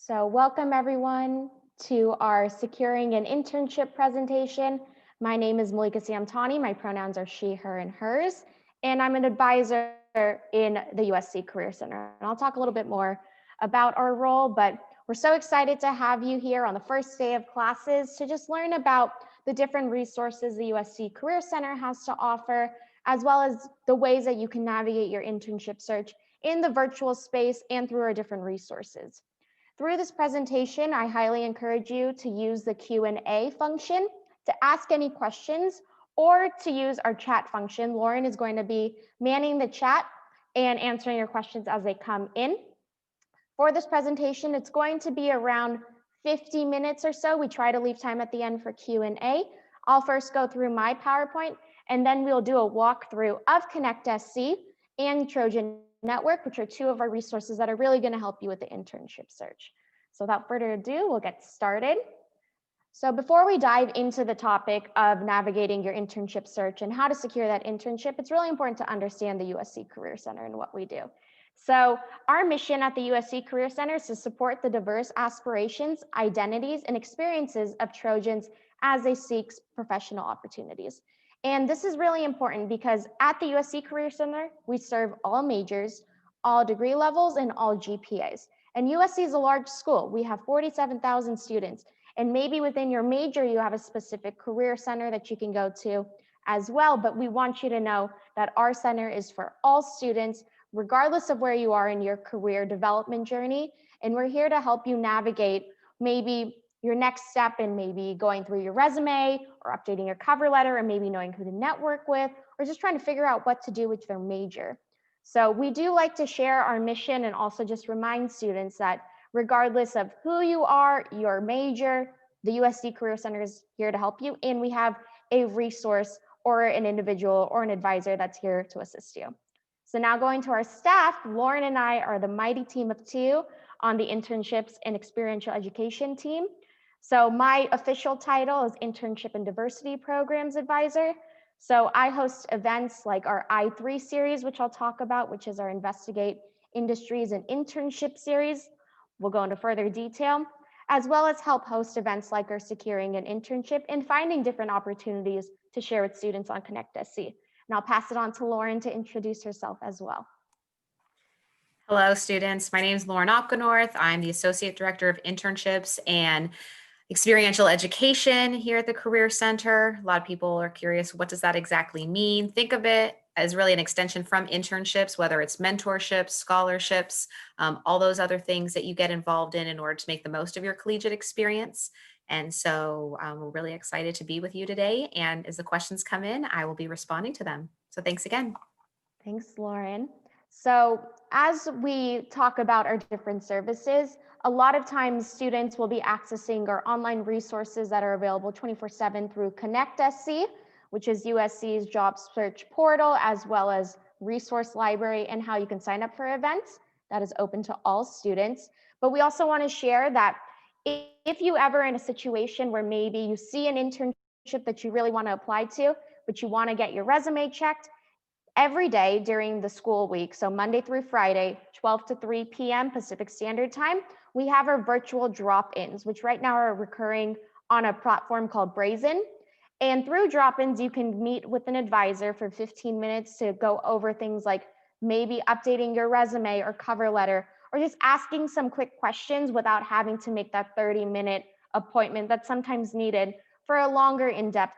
So welcome everyone to our Securing an Internship presentation. My name is Malika Samtani. My pronouns are she, her, and hers. And I'm an advisor in the USC Career Center. And I'll talk a little bit more about our role, but we're so excited to have you here on the first day of classes to just learn about the different resources the USC Career Center has to offer, as well as the ways that you can navigate your internship search in the virtual space and through our different resources. Through this presentation, I highly encourage you to use the Q&A function to ask any questions or to use our chat function. Lauren is going to be manning the chat and answering your questions as they come in. For this presentation, it's going to be around 50 minutes or so. We try to leave time at the end for Q&A. I'll first go through my PowerPoint, and then we'll do a walkthrough of ConnectSC and Trojan Network, which are two of our resources that are really going to help you with the internship search. So without further ado, we'll get started. So before we dive into the topic of navigating your internship search and how to secure that internship, it's really important to understand the USC Career Center and what we do. So our mission at the USC Career Center is to support the diverse aspirations, identities, and experiences of Trojans as they seek professional opportunities. And this is really important because at the USC Career Center, we serve all majors, all degree levels, and all GPAs. And USC is a large school. We have 47,000 students. And maybe within your major, you have a specific career center that you can go to as well. But we want you to know that our center is for all students, regardless of where you are in your career development journey. And we're here to help you navigate maybe your next step in maybe going through your resume or updating your cover letter or maybe knowing who to network with or just trying to figure out what to do with their major. So we do like to share our mission and also just remind students that regardless of who you are, your major, the USC Career Center is here to help you. And we have a resource or an individual or an advisor that's here to assist you. So now going to our staff, Lauren and I are the mighty team of two on the internships and experiential education team. So my official title is Internship and Diversity Programs Advisor. So I host events like our I3 series, which I'll talk about, which is our Investigate Industries and Internship series. We'll go into further detail, as well as help host events like our Securing an Internship and finding different opportunities to share with students on ConnectSC. And I'll pass it on to Lauren to introduce herself as well. Hello, students. My name is Lauren Opgenorth. I'm the Associate Director of Internships and Experiential Education here at the Career Center. A lot of people are curious, what does that exactly mean? Think of it as really an extension from internships, whether it's mentorships, scholarships, all those other things that you get involved in order to make the most of your collegiate experience. And so we're really excited to be with you today. And as the questions come in, I will be responding to them. So thanks again. Thanks, Lauren. So as we talk about our different services, a lot of times students will be accessing our online resources that are available 24/7 through ConnectSC, which is USC's job search portal, as well as resource library and how you can sign up for events. That is open to all students. But we also want to share that if you ever in a situation where maybe you see an internship that you really want to apply to, but you want to get your resume checked, every day during the school week, so Monday through Friday, 12 to 3 p.m. Pacific Standard Time, we have our virtual drop-ins, which right now are recurring on a platform called Brazen. And through drop-ins, you can meet with an advisor for 15 minutes to go over things like maybe updating your resume or cover letter, or just asking some quick questions without having to make that 30-minute appointment that's sometimes needed for a longer in-depth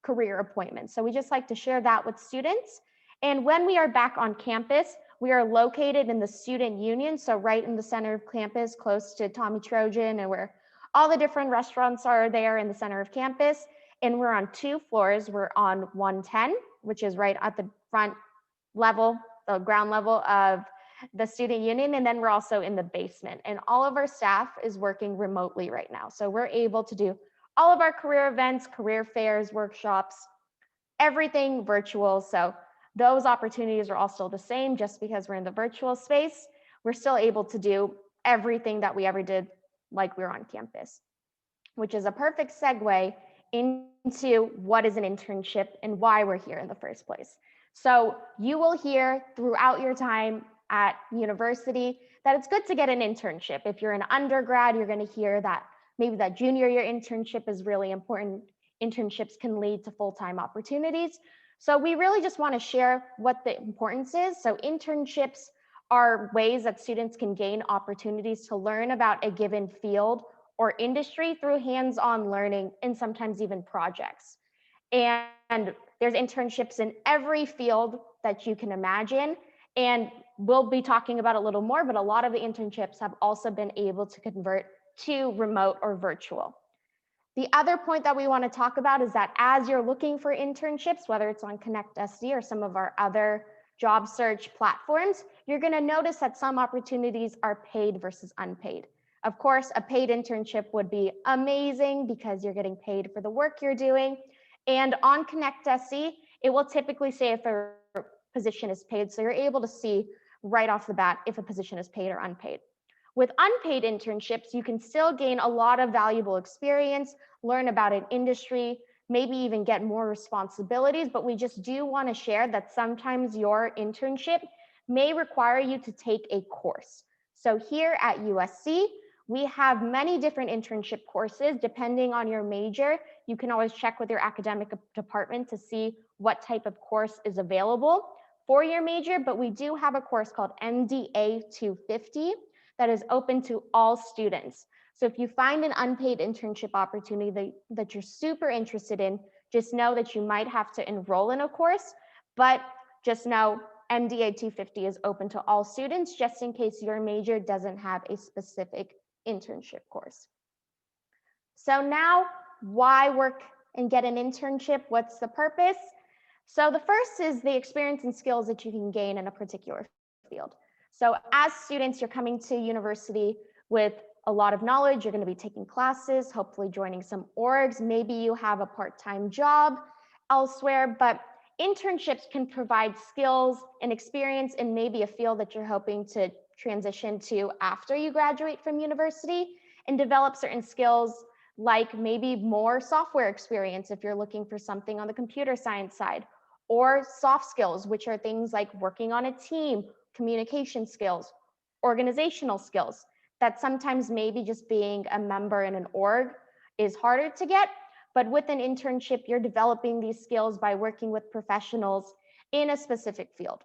career appointment. So we just like to share that with students. And when we are back on campus, we are located in the student union. So right in the center of campus, close to Tommy Trojan and where all the different restaurants are there in the center of campus. And we're on 2 floors. We're on 110, which is right at the front level, the ground level of the student union. And then we're also in the basement. And all of our staff is working remotely right now. So we're able to do all of our career events, career fairs, workshops, everything virtual. So those opportunities are all still the same. Just because we're in the virtual space, we're still able to do everything that we ever did like we were on campus, which is a perfect segue into what is an internship and why we're here in the first place. So you will hear throughout your time at university, that it's good to get an internship. If you're an undergrad, you're going to hear that maybe that junior year internship is really important. Internships can lead to full-time opportunities. So we really just want to share what the importance is. So internships are ways that students can gain opportunities to learn about a given field or industry through hands-on learning and sometimes even projects. And there's internships in every field that you can imagine. And we'll be talking about a little more, but a lot of the internships have also been able to convert to remote or virtual. The other point that we want to talk about is that as you're looking for internships, whether it's on Connect SD or some of our other job search platforms, you're going to notice that some opportunities are paid versus unpaid. Of course, a paid internship would be amazing because you're getting paid for the work you're doing. And on Connect SC, it will typically say if a position is paid. So you're able to see right off the bat if a position is paid or unpaid. With unpaid internships, you can still gain a lot of valuable experience, learn about an industry, maybe even get more responsibilities, but we just do want to share that sometimes your internship may require you to take a course. So here at USC, we have many different internship courses depending on your major. You can always check with your academic department to see what type of course is available for your major, but we do have a course called MDA 250 that is open to all students. So if you find an unpaid internship opportunity that you're super interested in, just know that you might have to enroll in a course, but just know MDA 250 is open to all students, just in case your major doesn't have a specific internship course. So now, why work and get an internship? What's the purpose? So the first is the experience and skills that you can gain in a particular field. So as students, you're coming to university with a lot of knowledge. You're going to be taking classes, hopefully joining some orgs. Maybe you have a part-time job elsewhere, but internships can provide skills and experience in maybe a field that you're hoping to transition to after you graduate from university and develop certain skills like maybe more software experience if you're looking for something on the computer science side, or soft skills, which are things like working on a team, communication skills, organizational skills, that sometimes maybe just being a member in an org is harder to get. But with an internship, you're developing these skills by working with professionals in a specific field.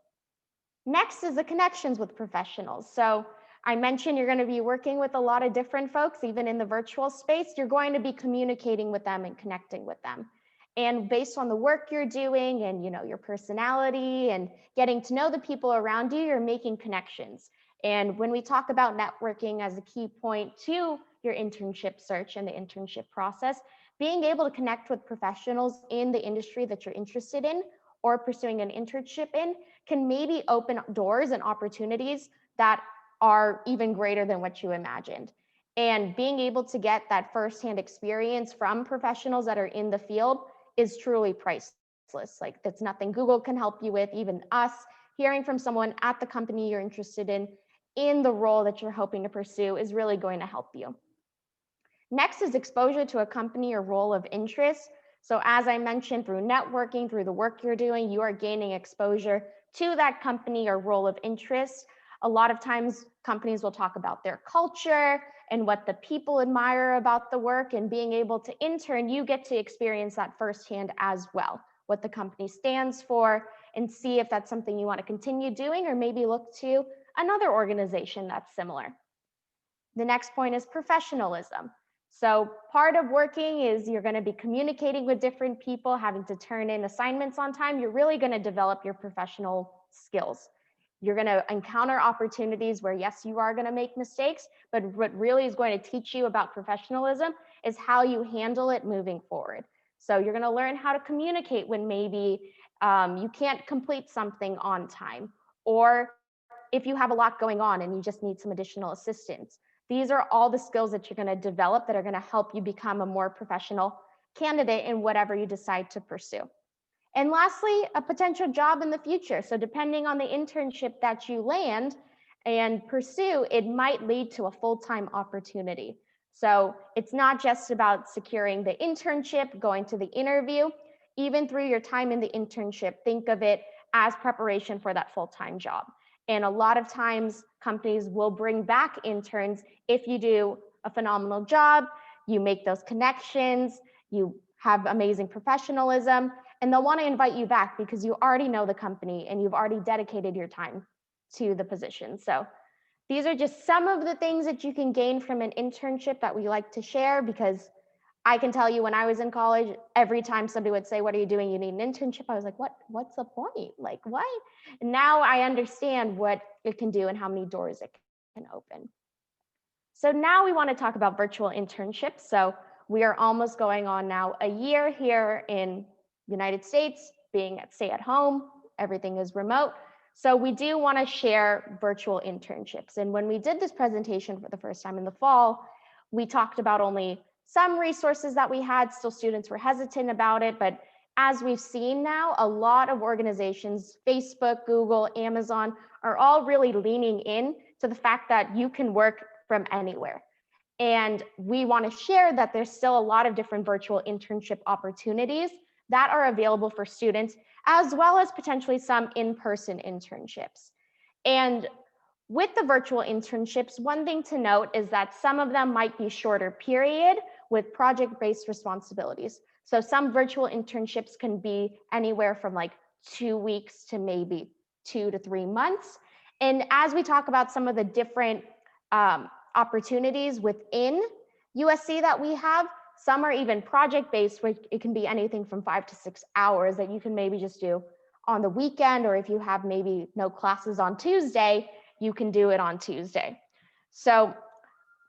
Next is the connections with professionals. So I mentioned you're going to be working with a lot of different folks, even in the virtual space. You're going to be communicating with them and connecting with them. And based on the work you're doing and your personality and getting to know the people around you, you're making connections. And when we talk about networking as a key point to your internship search and the internship process, being able to connect with professionals in the industry that you're interested in or pursuing an internship in can maybe open doors and opportunities that are even greater than what you imagined. And being able to get that firsthand experience from professionals that are in the field is truly priceless. Like, that's nothing Google can help you with, even us. Hearing from someone at the company you're interested in the role that you're hoping to pursue is really going to help you. Next is exposure to a company or role of interest. So as I mentioned, through networking, through the work you're doing, you are gaining exposure to that company or role of interest. A lot of times companies will talk about their culture and what the people admire about the work, and being able to intern, you get to experience that firsthand as well, what the company stands for, and see if that's something you want to continue doing or maybe look to another organization that's similar. The next point is professionalism. So part of working is you're going to be communicating with different people, having to turn in assignments on time. You're really going to develop your professional skills. You're going to encounter opportunities where, yes, you are going to make mistakes, but what really is going to teach you about professionalism is how you handle it moving forward. So you're going to learn how to communicate when maybe you can't complete something on time, or if you have a lot going on and you just need some additional assistance. These are all the skills that you're going to develop that are going to help you become a more professional candidate in whatever you decide to pursue. And lastly, a potential job in the future. So depending on the internship that you land and pursue, it might lead to a full-time opportunity. So it's not just about securing the internship, going to the interview. Even through your time in the internship, think of it as preparation for that full-time job. And a lot of times companies will bring back interns if you do a phenomenal job, you make those connections, you have amazing professionalism, and they'll want to invite you back because you already know the company and you've already dedicated your time to the position. So these are just some of the things that you can gain from an internship that we like to share, because I can tell you when I was in college, every time somebody would say, "What are you doing? You need an internship." I was like, what's the point? Like, what? And now I understand what it can do and how many doors it can open. So now we want to talk about virtual internships. So we are almost going on now a year here in United States, being at stay at home, everything is remote. So we do want to share virtual internships. And when we did this presentation for the first time in the fall, we talked about only some resources that we had. Still, students were hesitant about it, but as we've seen now, a lot of organizations, Facebook, Google, Amazon, are all really leaning in to the fact that you can work from anywhere. And we want to share that there's still a lot of different virtual internship opportunities that are available for students, as well as potentially some in-person internships. And with the virtual internships, one thing to note is that some of them might be shorter period with project-based responsibilities. So some virtual internships can be anywhere from like 2 weeks to maybe 2 to 3 months. And as we talk about some of the different opportunities within USC that we have, some are even project-based, which it can be anything from 5 to 6 hours that you can maybe just do on the weekend, or if you have maybe no classes on Tuesday, you can do it on Tuesday. So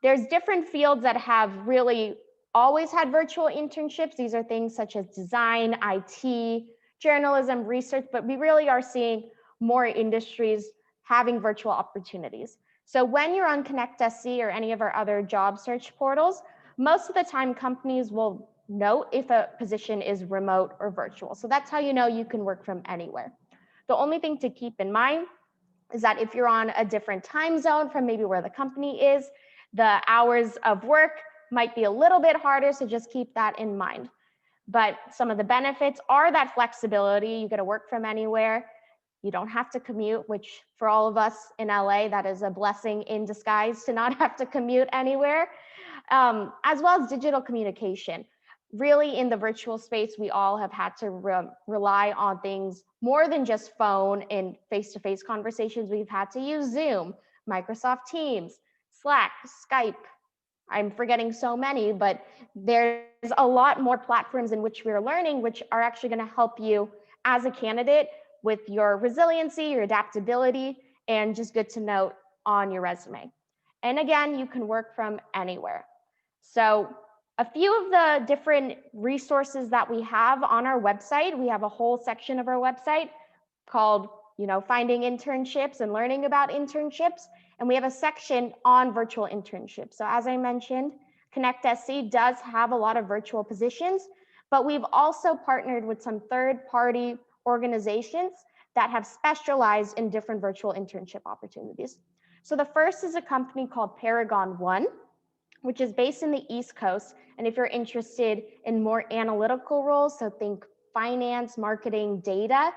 there's different fields that have really always had virtual internships. These are things such as design, IT, journalism, research, but we really are seeing more industries having virtual opportunities. So when you're on ConnectSC or any of our other job search portals, most of the time companies will note if a position is remote or virtual. So that's how you know you can work from anywhere. The only thing to keep in mind is that if you're on a different time zone from maybe where the company is, the hours of work might be a little bit harder, so just keep that in mind. But some of the benefits are that flexibility. You get to work from anywhere. You don't have to commute, which for all of us in LA, that is a blessing in disguise to not have to commute anywhere, as well as digital communication. Really, in the virtual space, we all have had to rely on things more than just phone and face-to-face conversations. We've had to use Zoom, Microsoft Teams, Slack, Skype. I'm forgetting so many, but there's a lot more platforms in which we're learning, which are actually going to help you as a candidate with your resiliency, your adaptability, and just good to note on your resume. And again, you can work from anywhere. So a few of the different resources that we have on our website, we have a whole section of our website called, finding internships and learning about internships. And we have a section on virtual internships. So as I mentioned, ConnectSC does have a lot of virtual positions, but we've also partnered with some third-party organizations that have specialized in different virtual internship opportunities. So the first is a company called Paragon One, which is based in the East Coast. And if you're interested in more analytical roles, so think finance, marketing, data,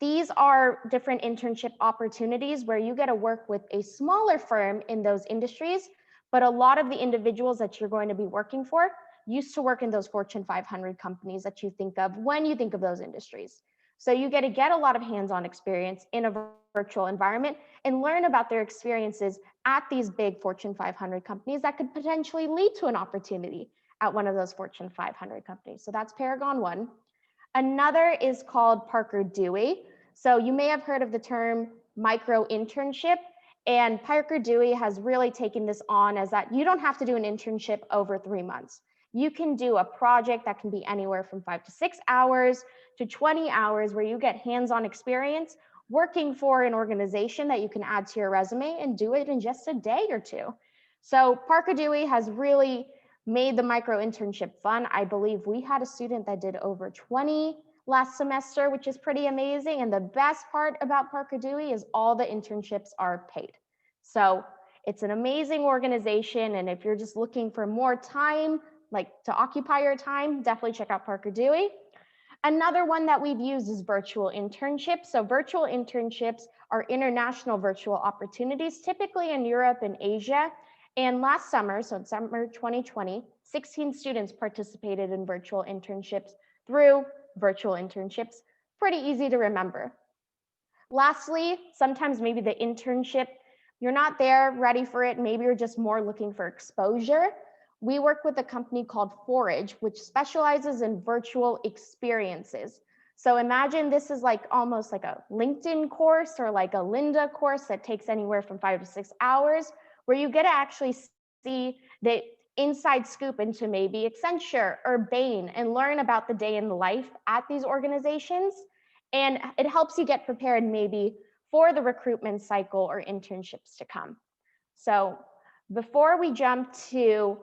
these are different internship opportunities where you get to work with a smaller firm in those industries, but a lot of the individuals that you're going to be working for used to work in those Fortune 500 companies that you think of when you think of those industries. So you get a lot of hands-on experience in a virtual environment and learn about their experiences at these big Fortune 500 companies that could potentially lead to an opportunity at one of those Fortune 500 companies. So that's Paragon One. Another is called Parker Dewey. So you may have heard of the term micro internship, and Parker Dewey has really taken this on as that you don't have to do an internship over 3 months. You can do a project that can be anywhere from 5 to 6 hours to 20 hours where you get hands-on experience working for an organization that you can add to your resume and do it in just a day or two. So Parker Dewey has really made the micro internship fun. I believe we had a student that did over 20 last semester, which is pretty amazing. And the best part about Parker Dewey is all the internships are paid. So it's an amazing organization. And if you're just looking for more time, like to occupy your time, definitely check out Parker Dewey. Another one that we've used is virtual internships. So virtual internships are international virtual opportunities, typically in Europe and Asia. And last summer, so in summer 2020, 16 students participated in virtual internships through virtual internships. Pretty easy to remember. Lastly, sometimes maybe the internship, you're not there ready for it. Maybe you're just more looking for exposure. We work with a company called Forage, which specializes in virtual experiences. So imagine this is like almost like a LinkedIn course or like a Lynda course that takes anywhere from 5 to 6 hours, where you get to actually see the inside scoop into maybe Accenture or Bain and learn about the day in the life at these organizations. And it helps you get prepared maybe for the recruitment cycle or internships to come. So before we jump to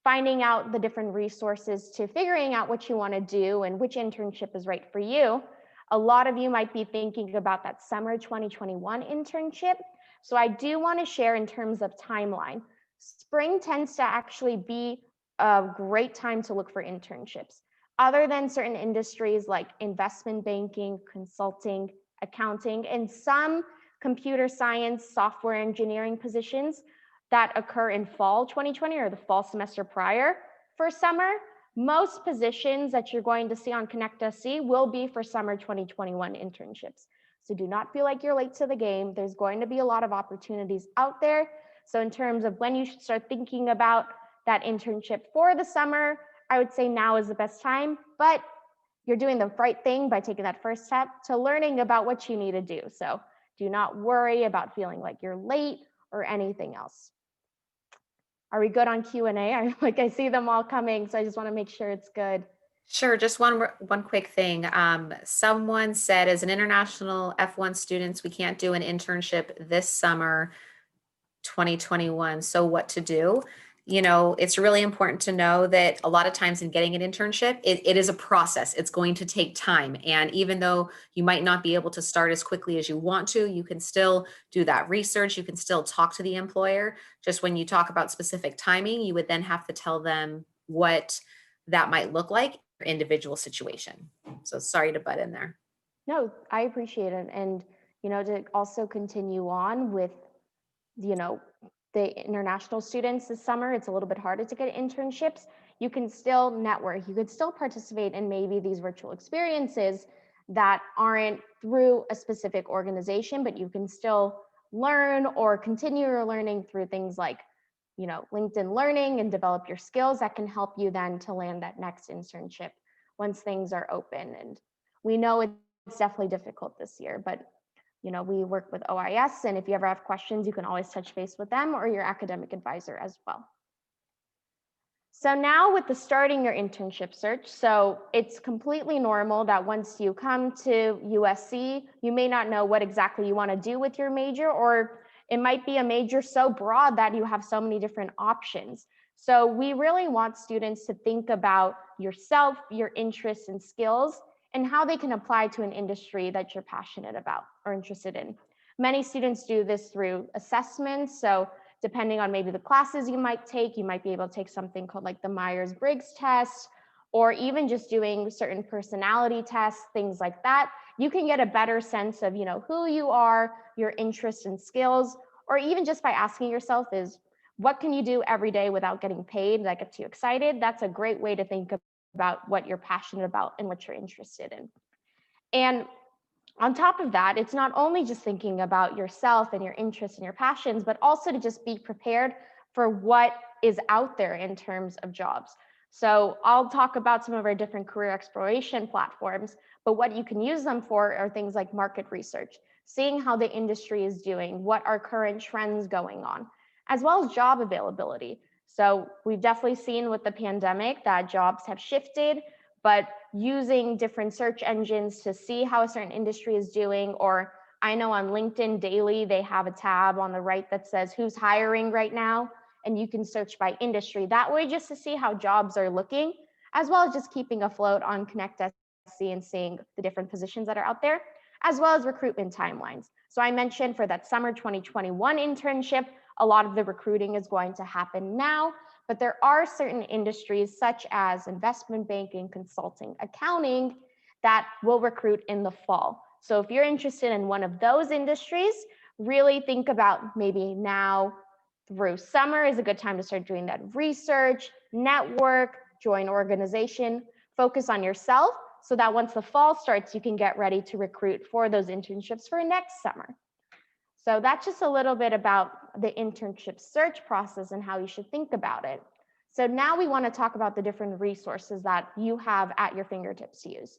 finding out the different resources to figuring out what you want to do and which internship is right for you, a lot of you might be thinking about that summer 2021 internship. So I do want to share in terms of timeline. Spring tends to actually be a great time to look for internships. Other than certain industries like investment banking, consulting, accounting, and some computer science, software engineering positions that occur in fall 2020 or the fall semester prior for summer, most positions that you're going to see on Connect SC will be for summer 2021 internships. So do not feel like you're late to the game. There's going to be a lot of opportunities out there. So in terms of when you should start thinking about that internship for the summer, I would say now is the best time, but you're doing the right thing by taking that first step to learning about what you need to do. So do not worry about feeling like you're late or anything else. Are we good on Q&A? I see them all coming, so I just want to make sure it's good. Sure. Just one quick thing. Someone said, as an international F1 students, we can't do an internship this summer, 2021. So what to do? You know, it's really important to know that a lot of times in getting an internship, it is a process. It's going to take time. And even though you might not be able to start as quickly as you want to, you can still do that research. You can still talk to the employer. Just when you talk about specific timing, you would then have to tell them what that might look like in your individual situation. So sorry to butt in there. No, I appreciate it. And, to also continue on with, the international students this summer, it's a little bit harder to get internships. You can still network. You could still participate in maybe these virtual experiences that aren't through a specific organization, but you can still learn or continue your learning through things like, LinkedIn Learning and develop your skills that can help you then to land that next internship once things are open. And we know it's definitely difficult this year, but we work with OIS, and if you ever have questions, you can always touch base with them or your academic advisor as well. So now with the starting your internship search, so it's completely normal that once you come to USC, you may not know what exactly you want to do with your major, or it might be a major so broad that you have so many different options. So we really want students to think about yourself, your interests and skills, and how they can apply to an industry that you're passionate about or interested in. Many students do this through assessments. So depending on maybe the classes you might take, you might be able to take something called like the Myers-Briggs test, or even just doing certain personality tests, things like that. You can get a better sense of, who you are, your interests and skills, or even just by asking yourself is, what can you do every day without getting paid that gets you excited? That's a great way to think about what you're passionate about and what you're interested in. And on top of that, it's not only just thinking about yourself and your interests and your passions, but also to just be prepared for what is out there in terms of jobs. So I'll talk about some of our different career exploration platforms, but what you can use them for are things like market research, seeing how the industry is doing, what are current trends going on, as well as job availability. So we've definitely seen with the pandemic that jobs have shifted, but using different search engines to see how a certain industry is doing, or I know on LinkedIn Daily, they have a tab on the right that says who's hiring right now, and you can search by industry. That way, just to see how jobs are looking, as well as just keeping afloat on Connect SC and seeing the different positions that are out there, as well as recruitment timelines. So I mentioned for that summer 2021 internship, a lot of the recruiting is going to happen now, but there are certain industries such as investment banking, consulting, accounting, that will recruit in the fall. So if you're interested in one of those industries, really think about maybe now through summer is a good time to start doing that research, network, join organization, focus on yourself so that once the fall starts, you can get ready to recruit for those internships for next summer. So that's just a little bit about the internship search process and how you should think about it. So now we want to talk about the different resources that you have at your fingertips to use.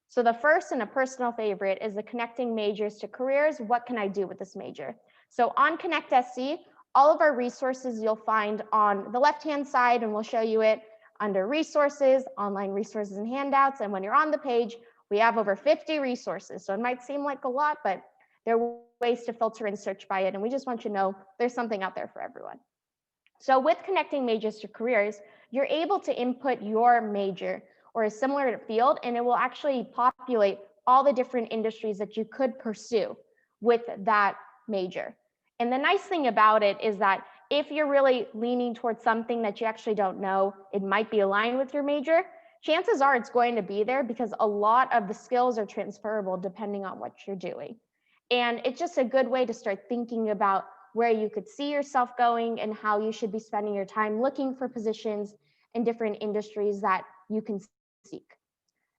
So the first and a personal favorite is the Connecting Majors to Careers. What can I do with this major? So on Connect SC, all of our resources you'll find on the left-hand side, and we'll show you it under resources, online resources and handouts. And when you're on the page, we have over 50 resources. So it might seem like a lot, but there are ways to filter and search by it. And we just want you to know there's something out there for everyone. So with Connecting Majors to Careers, you're able to input your major or a similar field, and it will actually populate all the different industries that you could pursue with that major. And the nice thing about it is that if you're really leaning towards something that you actually don't know, it might be aligned with your major, chances are it's going to be there because a lot of the skills are transferable depending on what you're doing. And it's just a good way to start thinking about where you could see yourself going and how you should be spending your time looking for positions in different industries that you can seek.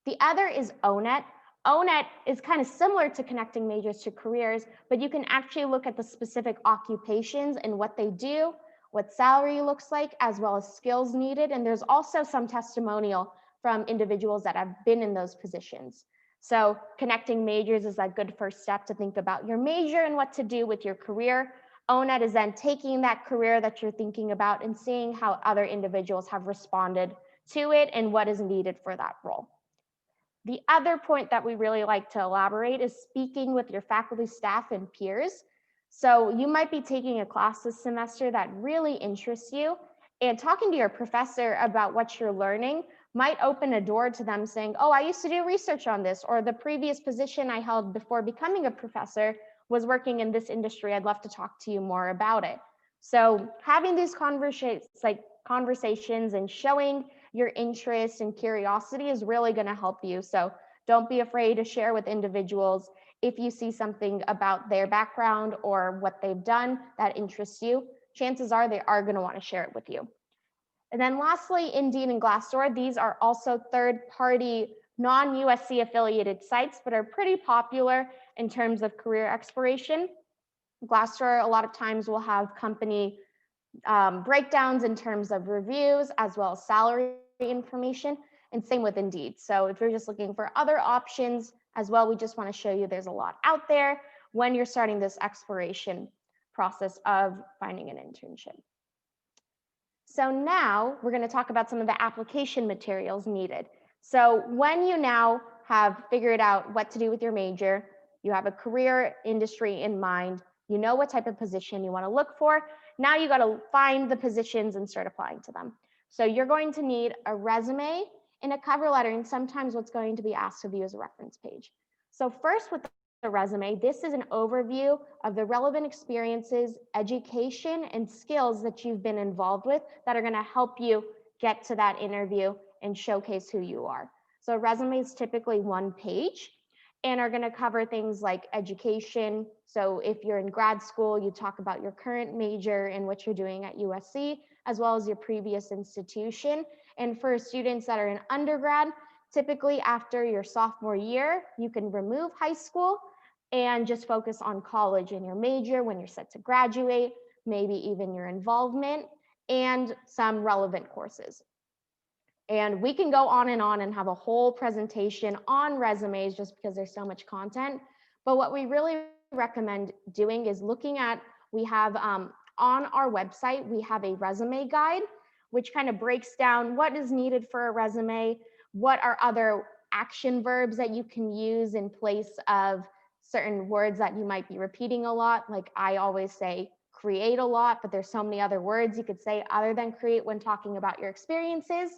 The other is ONET. ONET is kind of similar to Connecting Majors to Careers, but you can actually look at the specific occupations and what they do, what salary looks like, as well as skills needed. And there's also some testimonial from individuals that have been in those positions. So Connecting Majors is that good first step to think about your major and what to do with your career. ONET is then taking that career that you're thinking about and seeing how other individuals have responded to it and what is needed for that role. The other point that we really like to elaborate is speaking with your faculty, staff, and peers. So you might be taking a class this semester that really interests you, and talking to your professor about what you're learning might open a door to them saying, oh, I used to do research on this, or the previous position I held before becoming a professor was working in this industry. I'd love to talk to you more about it. So having these conversations and showing your interest and curiosity is really going to help you. So don't be afraid to share with individuals if you see something about their background or what they've done that interests you. Chances are they are going to want to share it with you. And then lastly, Indeed and Glassdoor, these are also third-party non-USC affiliated sites, but are pretty popular in terms of career exploration. Glassdoor a lot of times will have company breakdowns in terms of reviews as well as salary information, and same with Indeed. So if you're just looking for other options as well, we just want to show you there's a lot out there when you're starting this exploration process of finding an internship. So now we're going to talk about some of the application materials needed. So when you now have figured out what to do with your major, you have a career industry in mind, you know what type of position you want to look for. Now you got to find the positions and start applying to them. So you're going to need a resume and a cover letter, and sometimes what's going to be asked of you is a reference page. So first with the resume, this is an overview of the relevant experiences, education, and skills that you've been involved with that are going to help you get to that interview and showcase who you are. So a resume is typically one page and are going to cover things like education. So if you're in grad school, you talk about your current major and what you're doing at USC, as well as your previous institution. And for students that are in undergrad, typically after your sophomore year, you can remove high school and just focus on college and your major when you're set to graduate, maybe even your involvement and some relevant courses. And we can go on and have a whole presentation on resumes just because there's so much content. But what we really recommend doing is looking at, we have on our website, we have a resume guide, which kind of breaks down what is needed for a resume, what are other action verbs that you can use in place of certain words that you might be repeating a lot. Like I always say create a lot, but there's so many other words you could say other than create when talking about your experiences.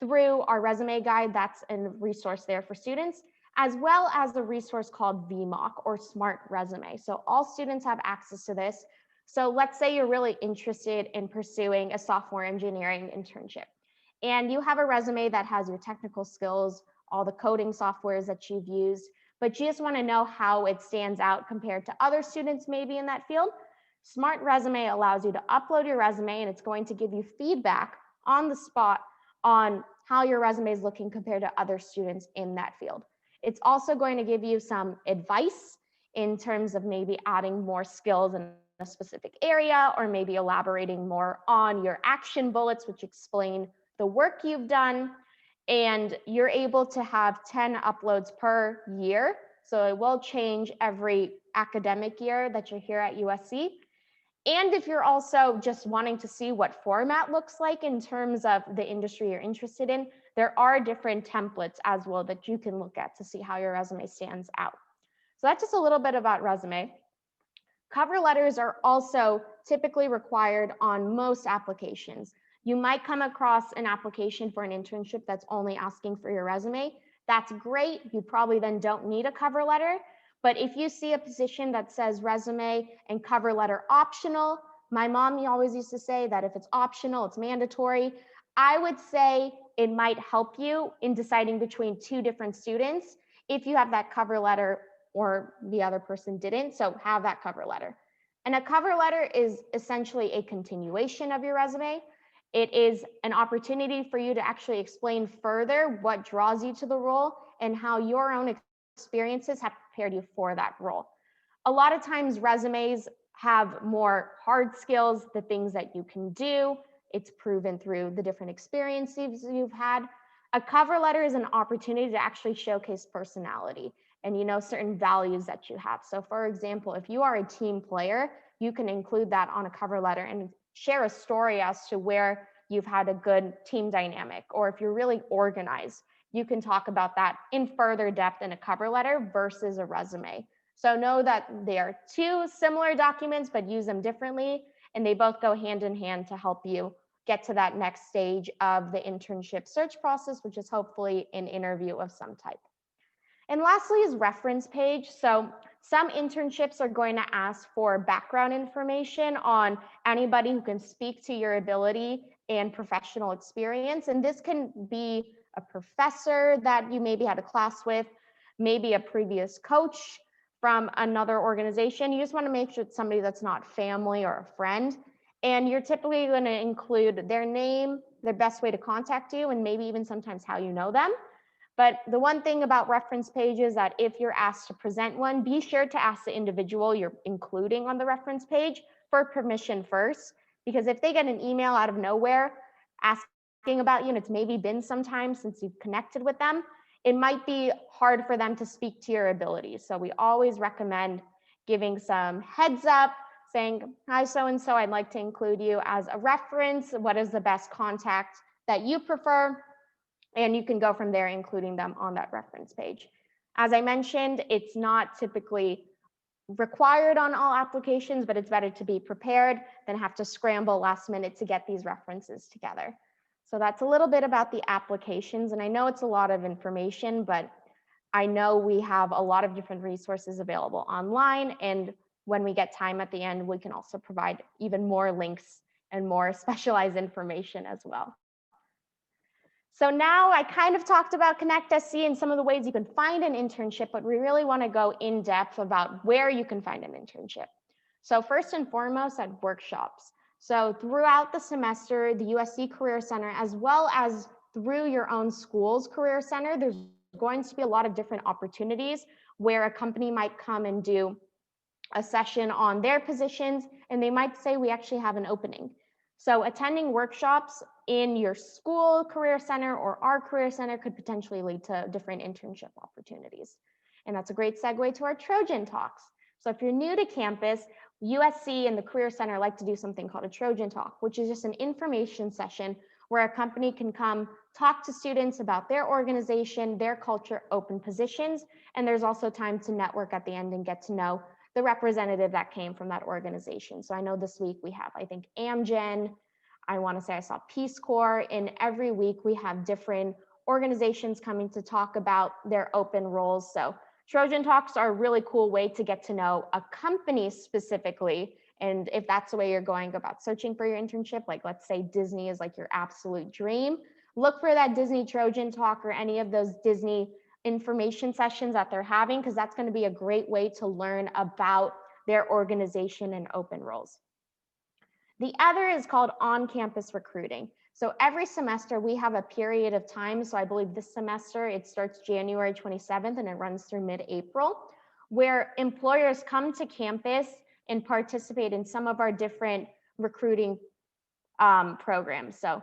Through our resume guide, that's a resource there for students, as well as a resource called VMOC or Smart Resume. So all students have access to this. So let's say you're really interested in pursuing a software engineering internship, and you have a resume that has your technical skills all the coding softwares that you've used, but you just want to know how it stands out compared to other students maybe in that field. Smart Resume allows you to upload your resume, and it's going to give you feedback on the spot on how your resume is looking compared to other students in that field. It's also going to give you some advice in terms of maybe adding more skills in a specific area, or maybe elaborating more on your action bullets, which explain the work you've done. And you're able to have 10 uploads per year. So it will change every academic year that you're here at USC. And if you're also just wanting to see what format looks like in terms of the industry you're interested in, there are different templates as well that you can look at to see how your resume stands out. So that's just a little bit about resume. Cover letters are also typically required on most applications. You might come across an application for an internship that's only asking for your resume. That's great. You probably then don't need a cover letter. But if you see a position that says resume and cover letter optional, my mom always used to say that if it's optional, it's mandatory. I would say it might help you in deciding between two different students if you have that cover letter or the other person didn't. So have that cover letter. And a cover letter is essentially a continuation of your resume. It is an opportunity for you to actually explain further what draws you to the role and how your own experiences have prepared you for that role. A lot of times resumes have more hard skills, the things that you can do. It's proven through the different experiences you've had. A cover letter is an opportunity to actually showcase personality and certain values that you have. So for example, if you are a team player, you can include that on a cover letter and share a story as to where you've had a good team dynamic. Or if you're really organized, you can talk about that in further depth in a cover letter versus a resume. So know that they are two similar documents, but use them differently, and they both go hand in hand to help you get to that next stage of the internship search process, which is hopefully an interview of some type. And lastly is reference page. So some internships are going to ask for background information on anybody who can speak to your ability and professional experience. And this can be a professor that you maybe had a class with, maybe a previous coach from another organization. You just want to make sure it's somebody that's not family or a friend. And you're typically going to include their name, their best way to contact you, and maybe even sometimes how you know them. But the one thing about reference pages that if you're asked to present one, be sure to ask the individual you're including on the reference page for permission first, because if they get an email out of nowhere asking about you, and it's maybe been some time since you've connected with them, it might be hard for them to speak to your abilities. So we always recommend giving some heads up, saying, hi, so-and-so, I'd like to include you as a reference. What is the best contact that you prefer? And you can go from there, including them on that reference page. As I mentioned, it's not typically required on all applications, but it's better to be prepared than have to scramble last minute to get these references together. So that's a little bit about the applications. And I know it's a lot of information, but I know we have a lot of different resources available online. And when we get time at the end, we can also provide even more links and more specialized information as well. So now I kind of talked about Connect SC and some of the ways you can find an internship, but we really want to go in depth about where you can find an internship. So first and foremost, at workshops. So throughout the semester, the USC Career Center, as well as through your own school's Career Center, there's going to be a lot of different opportunities where a company might come and do a session on their positions, and they might say, we actually have an opening. So attending workshops in your school career center or our career center could potentially lead to different internship opportunities. And that's a great segue to our Trojan Talks. So if you're new to campus, USC and the Career Center like to do something called a Trojan Talk, which is just an information session where a company can come talk to students about their organization, their culture, open positions. And there's also time to network at the end and get to know the representative that came from that organization. So I know this week we have, I think, Amgen, I want to say I saw Peace Corps, and every week we have different organizations coming to talk about their open roles. So Trojan Talks are a really cool way to get to know a company specifically. And if that's the way you're going about searching for your internship, like let's say Disney is like your absolute dream, Look for that Disney Trojan talk or any of those Disney information sessions that they're having, because that's going to be a great way to learn about their organization and open roles. The other is called on-campus recruiting. So every semester we have a period of time. So I believe this semester it starts January 27th and it runs through mid-April, where employers come to campus and participate in some of our different recruiting programs. So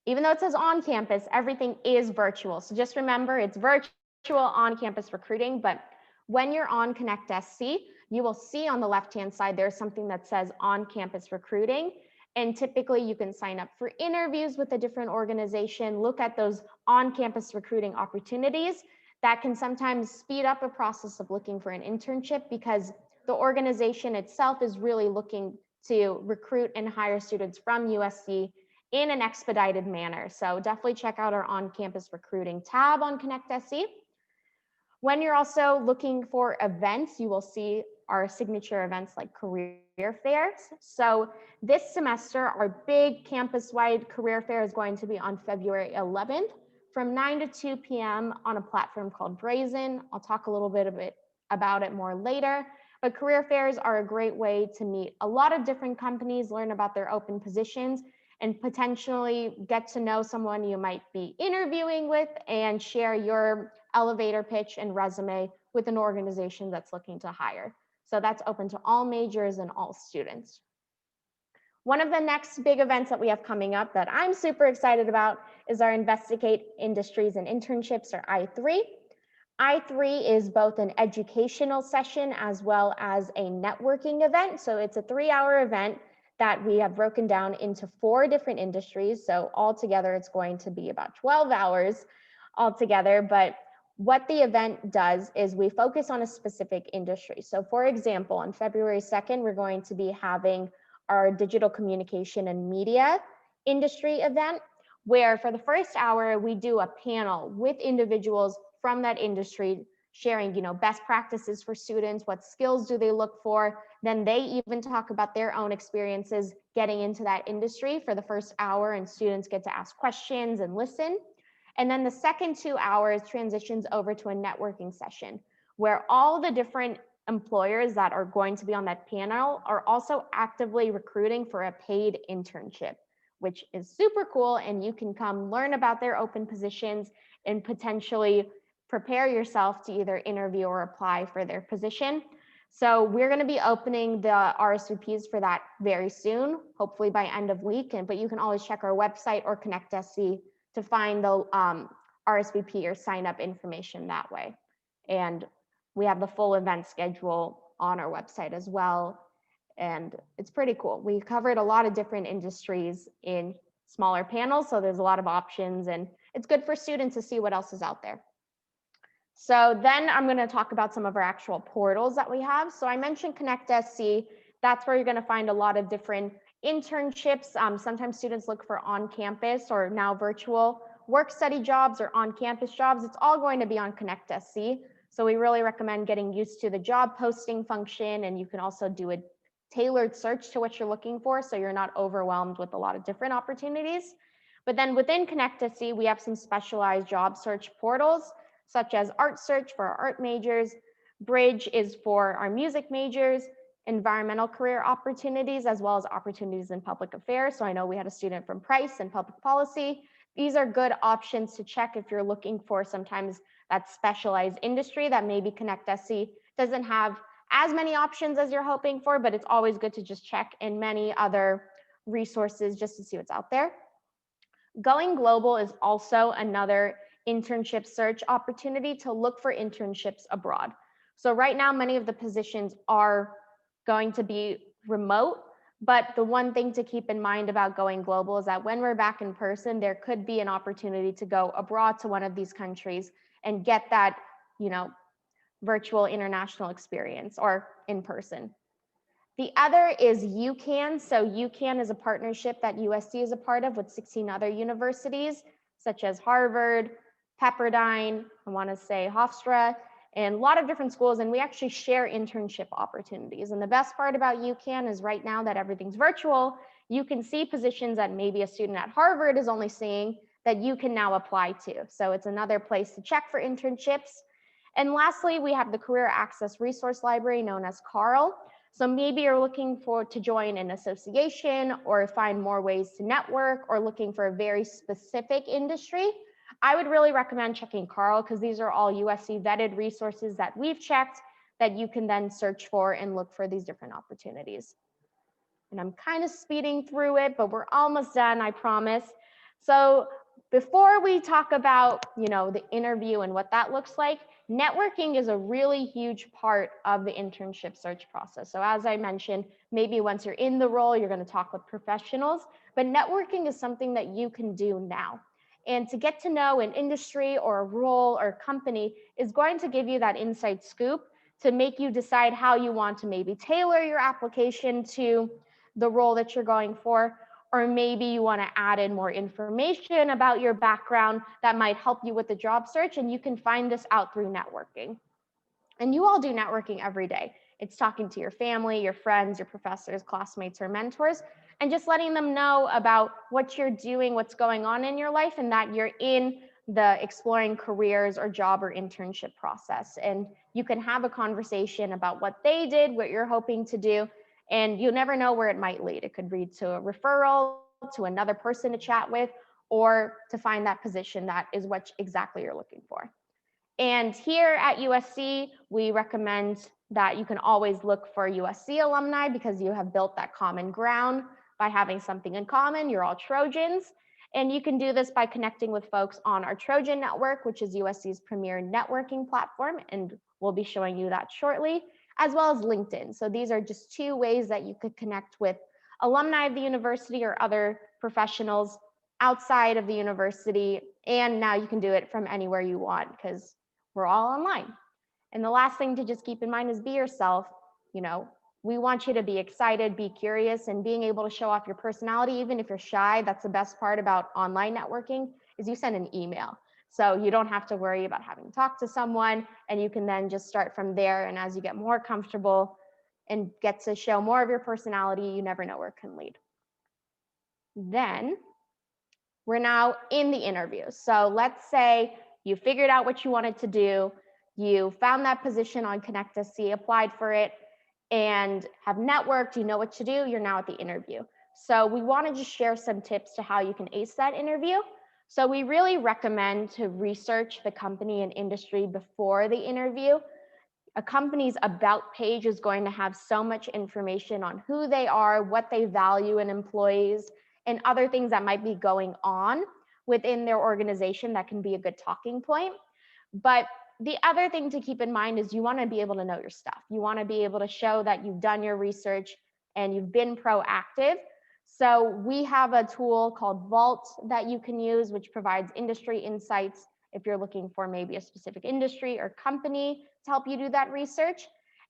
even though it says on campus, everything is virtual. So just remember it's virtual on-campus recruiting, but when you're on Connect SC, you will see on the left-hand side, there's something that says on-campus recruiting. And typically you can sign up for interviews with a different organization, look at those on-campus recruiting opportunities that can sometimes speed up a process of looking for an internship, because the organization itself is really looking to recruit and hire students from USC in an expedited manner. So definitely check out our on-campus recruiting tab on Connect SC. When you're also looking for events, you will see our signature events like career fairs. So this semester, our big campus-wide career fair is going to be on February 11th from 9 to 2 p.m. on a platform called Brazen. I'll talk a little bit about it more later. But career fairs are a great way to meet a lot of different companies, learn about their open positions, and potentially get to know someone you might be interviewing with and share your elevator pitch and resume with an organization that's looking to hire. So that's open to all majors and all students. One of the next big events that we have coming up that I'm super excited about is our Investigate Industries and Internships, or I3. I3 is both an educational session as well as a networking event. So it's a 3-hour event that we have broken down into 4 different industries. So altogether, it's going to be about 12 hours altogether. But what the event does is we focus on a specific industry. So for example, on February 2nd, we're going to be having our digital communication and media industry event, where for the first hour, we do a panel with individuals from that industry sharing, best practices for students, what skills do they look for. Then they even talk about their own experiences getting into that industry for the first hour, and students get to ask questions and listen. And then the second 2 hours transitions over to a networking session where all the different employers that are going to be on that panel are also actively recruiting for a paid internship, which is super cool. And you can come learn about their open positions and potentially prepare yourself to either interview or apply for their position. So we're going to be opening the RSVPs for that very soon, hopefully by end of week. But you can always check our website or Connect SC to find the RSVP or sign up information that way. And we have the full event schedule on our website as well. And it's pretty cool. We covered a lot of different industries in smaller panels, so there's a lot of options, and it's good for students to see what else is out there. So then I'm going to talk about some of our actual portals that we have. So I mentioned Connect SC. That's where you're going to find a lot of different internships. Sometimes students look for on-campus or now virtual work study jobs or on-campus jobs. It's all going to be on Connect SC. So we really recommend getting used to the job posting function, and you can also do a tailored search to what you're looking for so you're not overwhelmed with a lot of different opportunities. But then within Connect SC, we have some specialized job search portals, such as Art Search for our art majors. Bridge is for our music majors, environmental career opportunities, as well as opportunities in public affairs. So I know we had a student from Price and public policy. These are good options to check if you're looking for sometimes that specialized industry that maybe Connect SC doesn't have as many options as you're hoping for, but it's always good to just check in many other resources just to see what's out there. Going Global is also another internship search opportunity to look for internships abroad. So right now, many of the positions are going to be remote, but the one thing to keep in mind about Going Global is that when we're back in person, there could be an opportunity to go abroad to one of these countries and get that, virtual international experience or in person. The other is UCAN. So UCAN is a partnership that USC is a part of with 16 other universities, such as Harvard, Pepperdine, I want to say Hofstra, and a lot of different schools. And we actually share internship opportunities. And the best part about UCAN is right now that everything's virtual, you can see positions that maybe a student at Harvard is only seeing that you can now apply to. So it's another place to check for internships. And lastly, we have the Career Access Resource Library known as CARL. So maybe you're looking to join an association or find more ways to network or looking for a very specific industry. I would really recommend checking CARL because these are all USC vetted resources that we've checked that you can then search for and look for these different opportunities. And I'm kind of speeding through it, but we're almost done, I promise. So before we talk about, the interview and what that looks like, networking is a really huge part of the internship search process. So as I mentioned, maybe once you're in the role, you're going to talk with professionals, but networking is something that you can do now. And to get to know an industry or a role or a company is going to give you that inside scoop to make you decide how you want to maybe tailor your application to the role that you're going for, or maybe you want to add in more information about your background that might help you with the job search, and you can find this out through networking. And you all do networking every day. It's talking to your family, your friends, your professors, classmates, or mentors, and just letting them know about what you're doing, what's going on in your life, and that you're in the exploring careers or job or internship process. And you can have a conversation about what they did, what you're hoping to do, and you'll never know where it might lead. It could lead to a referral, to another person to chat with, or to find that position that is what exactly you're looking for. And here at USC, we recommend that you can always look for USC alumni because you have built that common ground by having something in common. You're all Trojans. And you can do this by connecting with folks on our Trojan Network, which is USC's premier networking platform. And we'll be showing you that shortly, as well as LinkedIn. So these are just two ways that you could connect with alumni of the university or other professionals outside of the university. And now you can do it from anywhere you want because we're all online. And the last thing to just keep in mind is be yourself. We want you to be excited, be curious, and being able to show off your personality, even if you're shy. That's the best part about online networking is you send an email. So you don't have to worry about having to talk to someone, and you can then just start from there. And as you get more comfortable and get to show more of your personality, you never know where it can lead. Then we're now in the interview. So let's say you figured out what you wanted to do, you found that position on ConnectSC, applied for it, and have networked, you know what to do, you're now at the interview. So we want to just share some tips to how you can ace that interview. So we really recommend to research the company and industry before the interview. A company's about page is going to have so much information on who they are, what they value in employees, and other things that might be going on within their organization that can be a good talking point. But the other thing to keep in mind is you want to be able to know your stuff. You want to be able to show that you've done your research and you've been proactive. So we have a tool called Vault that you can use, which provides industry insights if you're looking for maybe a specific industry or company to help you do that research.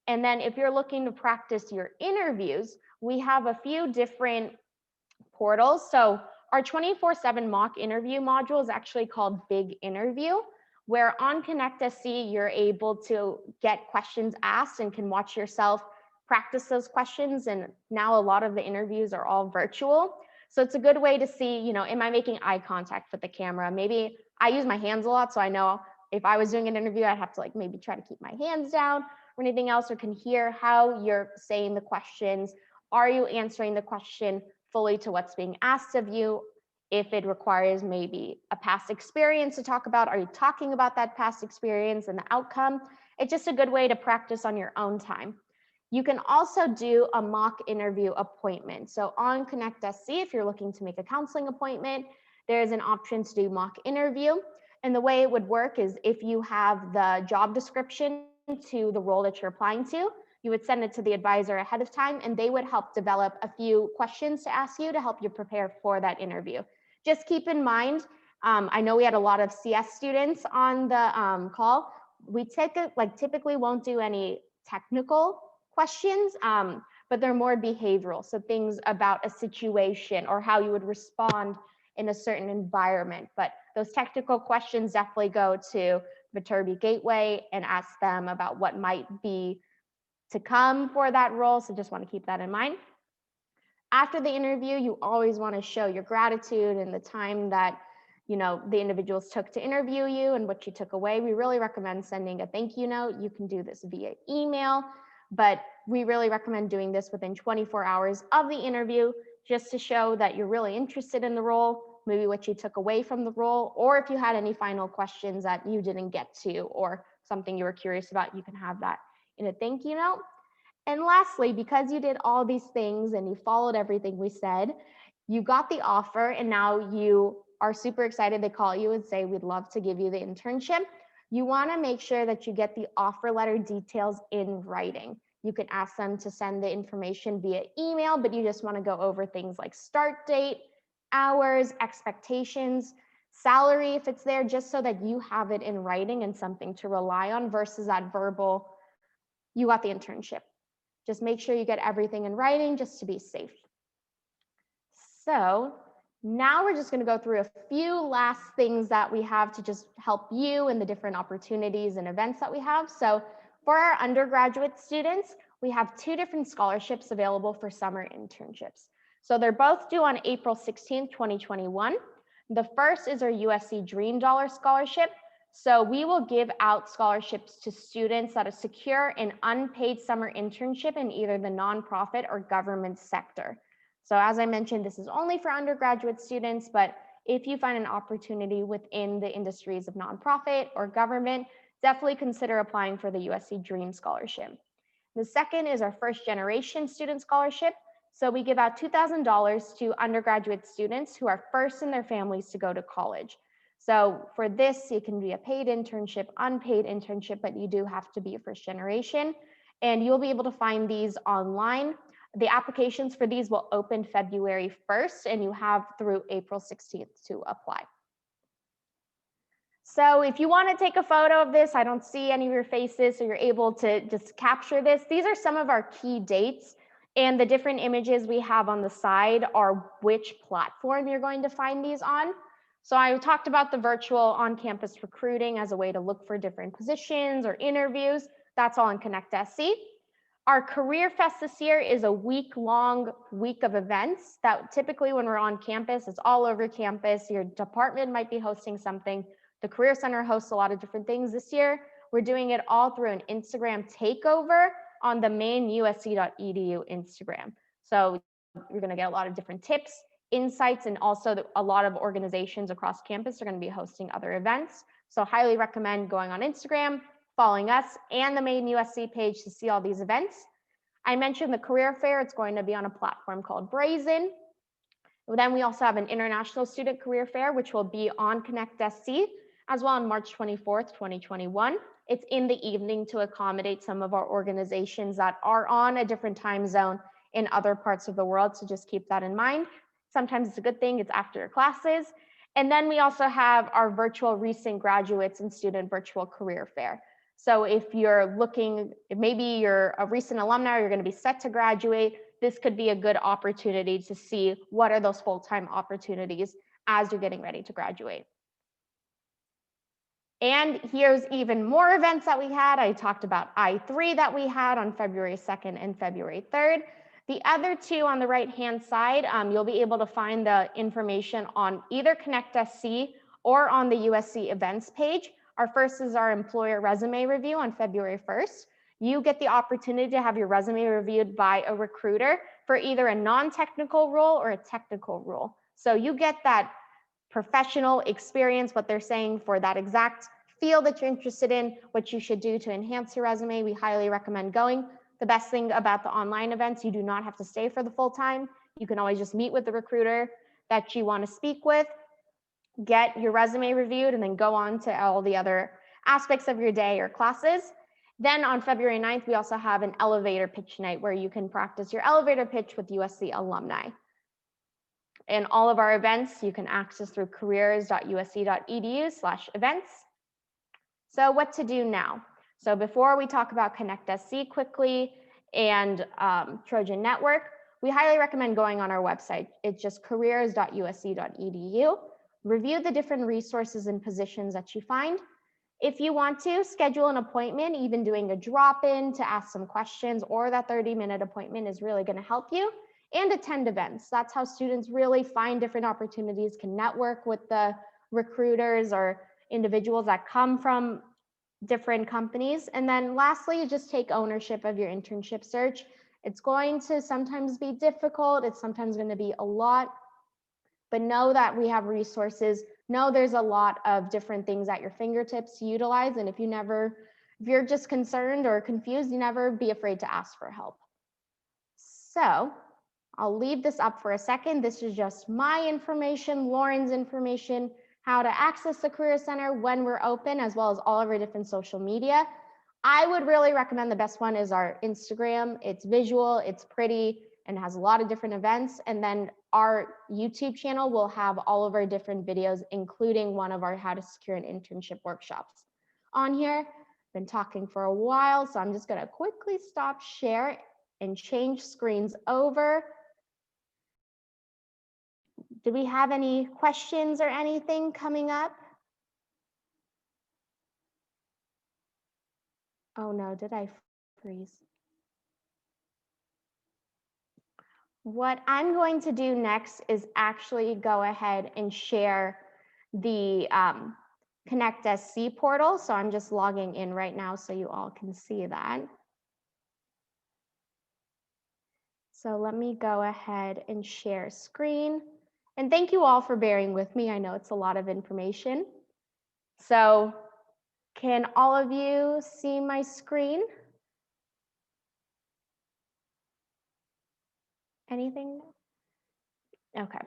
And then if you're looking to practice your interviews, we have a few different portals. So our 24/7 mock interview module is actually called Big Interview, where on ConnectSC, you're able to get questions asked and can watch yourself practice those questions. And now a lot of the interviews are all virtual. So it's a good way to see, am I making eye contact with the camera? Maybe I use my hands a lot, so I know if I was doing an interview, I'd have to maybe try to keep my hands down or anything else, or can hear how you're saying the questions. Are you answering the question fully to what's being asked of you? If it requires maybe a past experience to talk about, are you talking about that past experience and the outcome? It's just a good way to practice on your own time. You can also do a mock interview appointment. So on ConnectSC, if you're looking to make a counseling appointment, there's an option to do mock interview. And the way it would work is if you have the job description to the role that you're applying to, you would send it to the advisor ahead of time, and they would help develop a few questions to ask you to help you prepare for that interview. Just keep in mind, I know we had a lot of CS students on the call. We typically won't do any technical questions, but they're more behavioral. So things about a situation or how you would respond in a certain environment. But those technical questions definitely go to Viterbi Gateway and ask them about what might be to come for that role. So just want to keep that in mind. After the interview, you always want to show your gratitude and the time that the individuals took to interview you and what you took away. We really recommend sending a thank you note. You can do this via email, but we really recommend doing this within 24 hours of the interview, just to show that you're really interested in the role, maybe what you took away from the role, or if you had any final questions that you didn't get to or something you were curious about, you can have that in a thank you note. And lastly, because you did all these things and you followed everything we said, you got the offer and now you are super excited. They call you and say, we'd love to give you the internship. You want to make sure that you get the offer letter details in writing. You can ask them to send the information via email, but you just want to go over things like start date, hours, expectations, salary if it's there, just so that you have it in writing and something to rely on versus that verbal, you got the internship. Just make sure you get everything in writing just to be safe. So now we're just going to go through a few last things that we have to just help you in the different opportunities and events that we have. So for our undergraduate students, we have 2 different scholarships available for summer internships. So they're both due on April 16th, 2021. The first is our USC Dream Dollar Scholarship. So we will give out scholarships to students that secure an unpaid summer internship in either the nonprofit or government sector. So as I mentioned, this is only for undergraduate students, but if you find an opportunity within the industries of nonprofit or government, definitely consider applying for the USC Dream Scholarship. The second is our first generation student scholarship. So we give out $2,000 to undergraduate students who are first in their families to go to college. So for this, it can be a paid internship, unpaid internship, but you do have to be a first generation. And you'll be able to find these online. The applications for these will open February 1st, and you have through April 16th to apply. So if you want to take a photo of this, I don't see any of your faces, so you're able to just capture this. These are some of our key dates, and the different images we have on the side are which platform you're going to find these on. So I talked about the virtual on-campus recruiting as a way to look for different positions or interviews. That's all in Connect SC. Our Career Fest this year is a week-long week of events that typically when we're on campus, it's all over campus. Your department might be hosting something. The Career Center hosts a lot of different things this year. We're doing it all through an Instagram takeover on the main usc.edu Instagram. So you're going to get a lot of different tips, insights, and also a lot of organizations across campus are going to be hosting other events. So highly recommend going on Instagram, following us and the main USC page to see all these events. I mentioned the career fair. It's going to be on a platform called Brazen. Then we also have an international student career fair, which will be on Connect SC as well on March 24th, 2021. It's in the evening to accommodate some of our organizations that are on a different time zone in other parts of the world. So just keep that in mind. Sometimes it's a good thing, it's after your classes. And then we also have our virtual recent graduates and student virtual career fair. So if you're looking, maybe you're a recent alumni, or you're going to be set to graduate, this could be a good opportunity to see what are those full-time opportunities as you're getting ready to graduate. And here's even more events that we had. I talked about I3 that we had on February 2nd and February 3rd. The other 2 on the right-hand side, you'll be able to find the information on either Connect SC or on the USC events page. Our first is our employer resume review on February 1st. You get the opportunity to have your resume reviewed by a recruiter for either a non-technical role or a technical role. So you get that professional experience, what they're saying for that exact field that you're interested in, what you should do to enhance your resume. We highly recommend going. The best thing about the online events, you do not have to stay for the full time. You can always just meet with the recruiter that you want to speak with, get your resume reviewed, and then go on to all the other aspects of your day or classes. Then on February 9th, we also have an elevator pitch night where you can practice your elevator pitch with USC alumni. And all of our events you can access through careers.usc.edu/events. So what to do now? So before we talk about Connect SC quickly and Trojan Network, we highly recommend going on our website. It's just careers.usc.edu. Review the different resources and positions that you find. If you want to schedule an appointment, even doing a drop-in to ask some questions, or that 30-minute appointment is really going to help you. And attend events. That's how students really find different opportunities, can network with the recruiters or individuals that come from different companies. And then lastly, just take ownership of your internship search. It's going to sometimes be difficult. It's sometimes going to be a lot, but know that we have resources. Know there's a lot of different things at your fingertips to utilize. And if you're just concerned or confused, you never be afraid to ask for help. So I'll leave this up for a second. This is just my information, Lauren's information, how to access the Career Center when we're open, as well as all of our different social media. I would really recommend the best one is our Instagram. It's visual, it's pretty, and has a lot of different events. And then our YouTube channel will have all of our different videos, including one of our How to Secure an Internship workshops on here. Been talking for a while, so I'm just gonna quickly stop share and change screens over. Do we have any questions or anything coming up? Oh no, did I freeze? What I'm going to do next is actually go ahead and share the Connect SC portal. So I'm just logging in right now so you all can see that. So let me go ahead and share screen. And thank you all for bearing with me. I know it's a lot of information. So can all of you see my screen? Anything? Okay.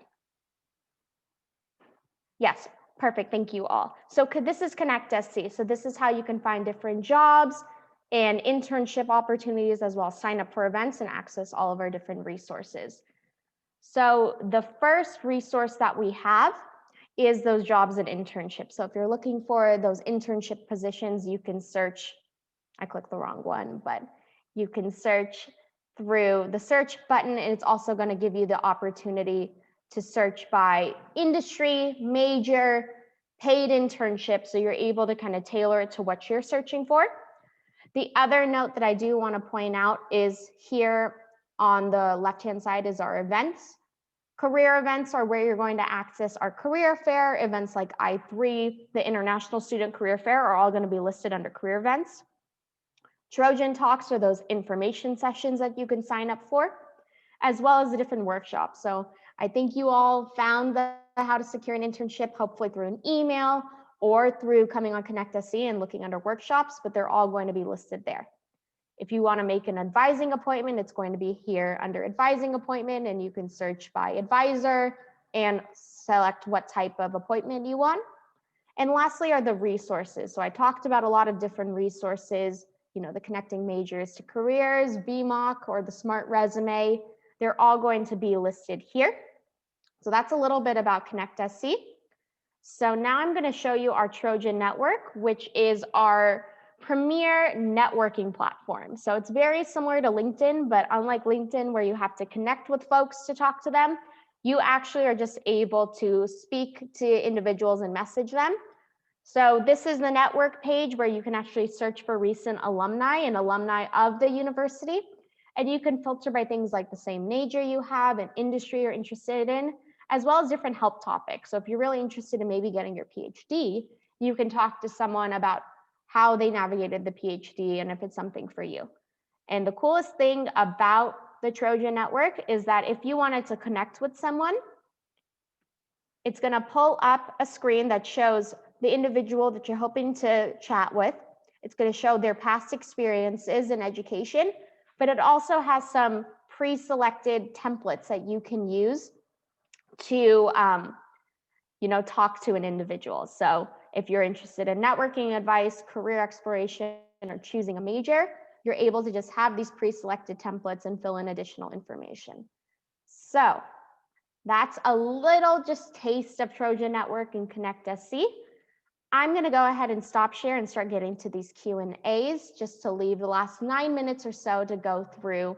Yes, perfect. Thank you all. So this is Connect SC. So this is how you can find different jobs and internship opportunities, as well as sign up for events and access all of our different resources. So the first resource that we have is those jobs and internships. So if you're looking for those internship positions, you can search, I clicked the wrong one, but you can search through the search button, and it's also going to give you the opportunity to search by industry, major, paid internship, so you're able to kind of tailor it to what you're searching for. The other note that I do want to point out is here on the left-hand side is our events. Career events are where you're going to access our career fair. Events like I3, the International Student Career Fair, are all going to be listed under career events. Trojan Talks are those information sessions that you can sign up for, as well as the different workshops. So I think you all found the How to Secure an Internship, hopefully through an email or through coming on Connect SC and looking under workshops, but they're all going to be listed there. If you want to make an advising appointment, it's going to be here under advising appointment, and you can search by advisor and select what type of appointment you want. And lastly are the resources. So I talked about a lot of different resources, the Connecting Majors to Careers, VMOC, or the Smart Resume. They're all going to be listed here. So that's a little bit about Connect SC. So now I'm going to show you our Trojan Network, which is our premier networking platform. So it's very similar to LinkedIn, but unlike LinkedIn where you have to connect with folks to talk to them, you actually are just able to speak to individuals and message them. So this is the network page where you can actually search for recent alumni and alumni of the university. And you can filter by things like the same major you have, an industry you're interested in, as well as different help topics. So if you're really interested in maybe getting your PhD, you can talk to someone about how they navigated the PhD and if it's something for you. And the coolest thing about the Trojan Network is that if you wanted to connect with someone, it's going to pull up a screen that shows the individual that you're hoping to chat with. It's going to show their past experiences in education, but it also has some pre-selected templates that you can use to talk to an individual. So if you're interested in networking advice, career exploration, or choosing a major, you're able to just have these pre-selected templates and fill in additional information. So that's a little just taste of Trojan Network and Connect SC. I'm going to go ahead and stop share and start getting to these Q&As just to leave the last 9 minutes or so to go through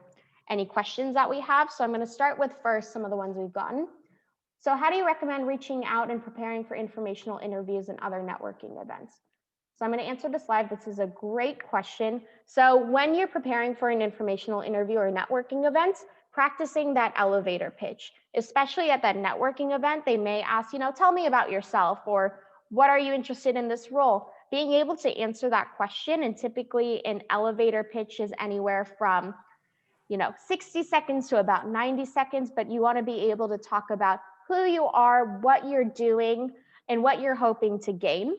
any questions that we have. So I'm going to start with first some of the ones we've gotten. So how do you recommend reaching out and preparing for informational interviews and other networking events? So I'm going to answer this live. This is a great question. So when you're preparing for an informational interview or networking event, practicing that elevator pitch, especially at that networking event. They may ask, tell me about yourself, or what are you interested in this role? Being able to answer that question, and typically an elevator pitch is anywhere from 60 seconds to about 90 seconds, but you want to be able to talk about who you are, what you're doing, and what you're hoping to gain.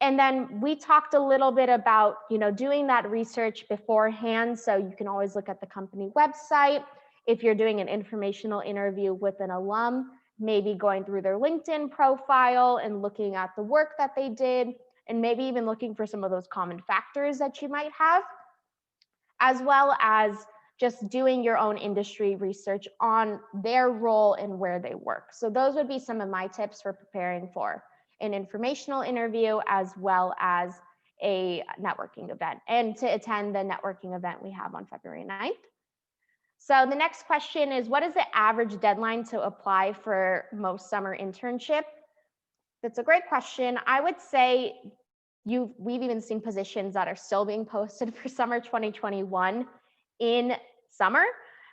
And then we talked a little bit about, doing that research beforehand. So you can always look at the company website. If you're doing an informational interview with an alum, maybe going through their LinkedIn profile and looking at the work that they did, and maybe even looking for some of those common factors that you might have, as well as just doing your own industry research on their role and where they work. So those would be some of my tips for preparing for an informational interview as well as a networking event, and to attend the networking event we have on February 9th. So the next question is, what is the average deadline to apply for most summer internship? That's a great question. I would say we've even seen positions that are still being posted for summer 2021 in summer,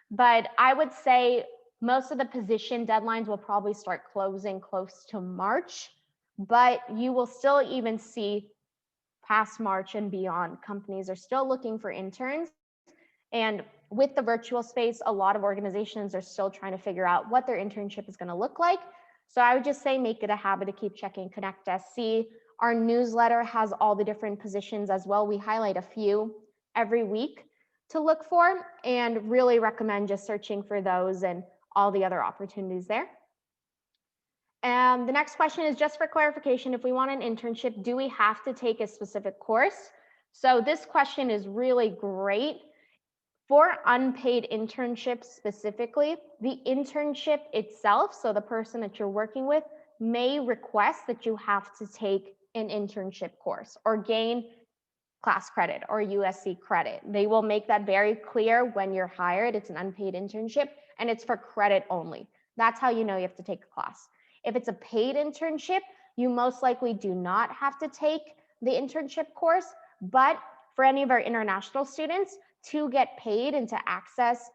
but I would say most of the position deadlines will probably start closing close to March, but you will still even see past March and beyond. Companies are still looking for interns. And with the virtual space, a lot of organizations are still trying to figure out what their internship is going to look like. So I would just say make it a habit to keep checking Connect SC. Our newsletter has all the different positions as well. We highlight a few every week to look for, and really recommend just searching for those and all the other opportunities there. And the next question is, just for clarification, if we want an internship, do we have to take a specific course? So this question is really great. For unpaid internships specifically, the internship itself, so the person that you're working with, may request that you have to take an internship course or gain class credit or USC credit. They will make that very clear when you're hired. It's an unpaid internship and it's for credit only. That's how you know you have to take a class. If it's a paid internship, you most likely do not have to take the internship course, but for any of our international students, to get paid and to access,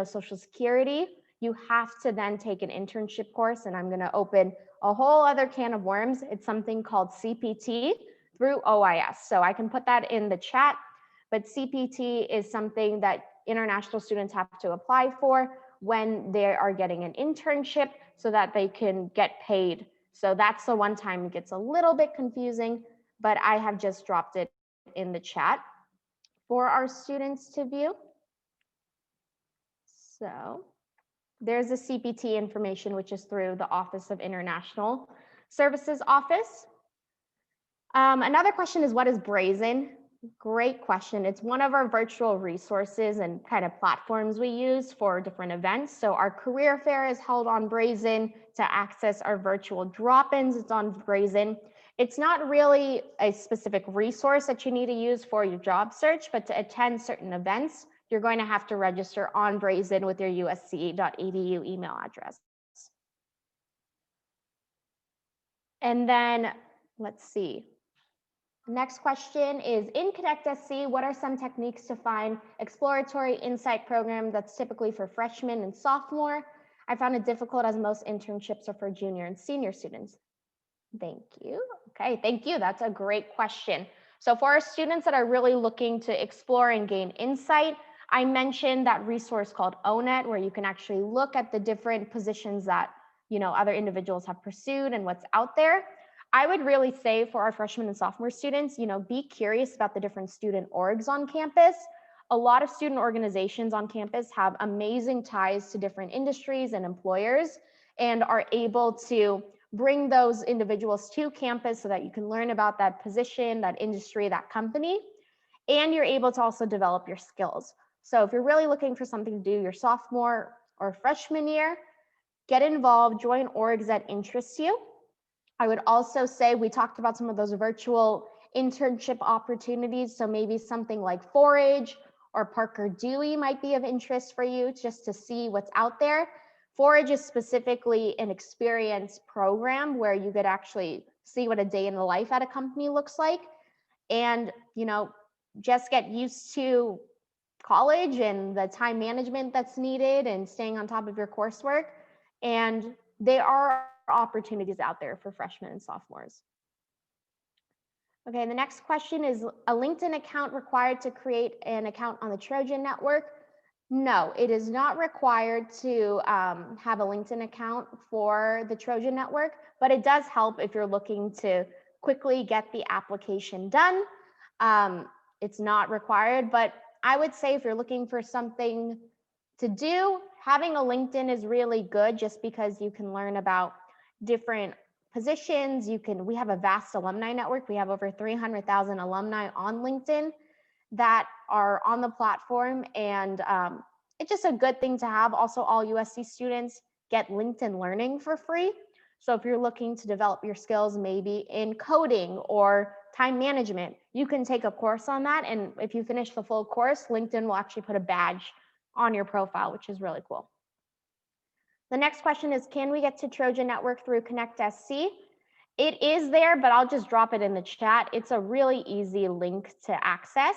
Social Security, you have to then take an internship course. And I'm going to open a whole other can of worms. It's something called CPT through OIS. So I can put that in the chat, but CPT is something that international students have to apply for when they are getting an internship so that they can get paid. So that's the one time it gets a little bit confusing, but I have just dropped it in the chat for our students to view. So there's the CPT information, which is through the Office of International Services Office. Another question is, what is Brazen? Great question. It's one of our virtual resources and kind of platforms we use for different events. So our career fair is held on Brazen. To access our virtual drop-ins, it's on Brazen. It's not really a specific resource that you need to use for your job search, but to attend certain events, you're going to have to register on Brazen with your usc.edu email address. And then let's see. Next question is, in Connect SC, what are some techniques to find exploratory insight program that's typically for freshmen and sophomore? I found it difficult as most internships are for junior and senior students. Thank you. Okay, thank you. That's a great question. So for our students that are really looking to explore and gain insight, I mentioned that resource called ONET, where you can actually look at the different positions that other individuals have pursued and what's out there. I would really say for our freshman and sophomore students, be curious about the different student orgs on campus. A lot of student organizations on campus have amazing ties to different industries and employers and are able to bring those individuals to campus so that you can learn about that position, that industry, that company, and you're able to also develop your skills. So if you're really looking for something to do your sophomore or freshman year, get involved, join orgs that interest you. I would also say we talked about some of those virtual internship opportunities. So maybe something like 4-H or Parker Dewey might be of interest for you, just to see what's out there. 4-H is specifically an experience program where you could actually see what a day in the life at a company looks like, and just get used to college and the time management that's needed and staying on top of your coursework. And there are opportunities out there for freshmen and sophomores. Okay, the next question is a LinkedIn account required to create an account on the Trojan Network? No, it is not required to have a LinkedIn account for the Trojan Network, but it does help if you're looking to quickly get the application done. It's not required, but I would say if you're looking for something to do, having a LinkedIn is really good just because you can learn about different positions. We have a vast alumni network. We have over 300,000 alumni on LinkedIn that are on the platform, and it's just a good thing to have. Also, all USC students get LinkedIn Learning for free. So if you're looking to develop your skills, maybe in coding or time management, you can take a course on that. And if you finish the full course, LinkedIn will actually put a badge on your profile, which is really cool. The next question is, can we get to Trojan Network through Connect SC? It is there, but I'll just drop it in the chat. It's a really easy link to access.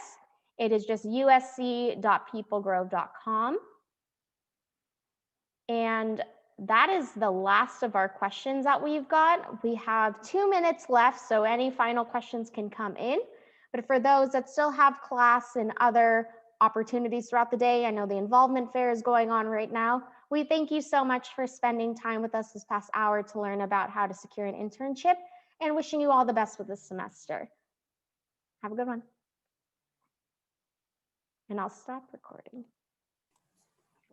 It is just usc.peoplegrove.com. And that is the last of our questions that we've got. We have 2 minutes left, so any final questions can come in. But for those that still have class and other opportunities throughout the day, I know the involvement fair is going on right now. We thank you so much for spending time with us this past hour to learn about how to secure an internship, and wishing you all the best with this semester. Have a good one. And I'll stop recording.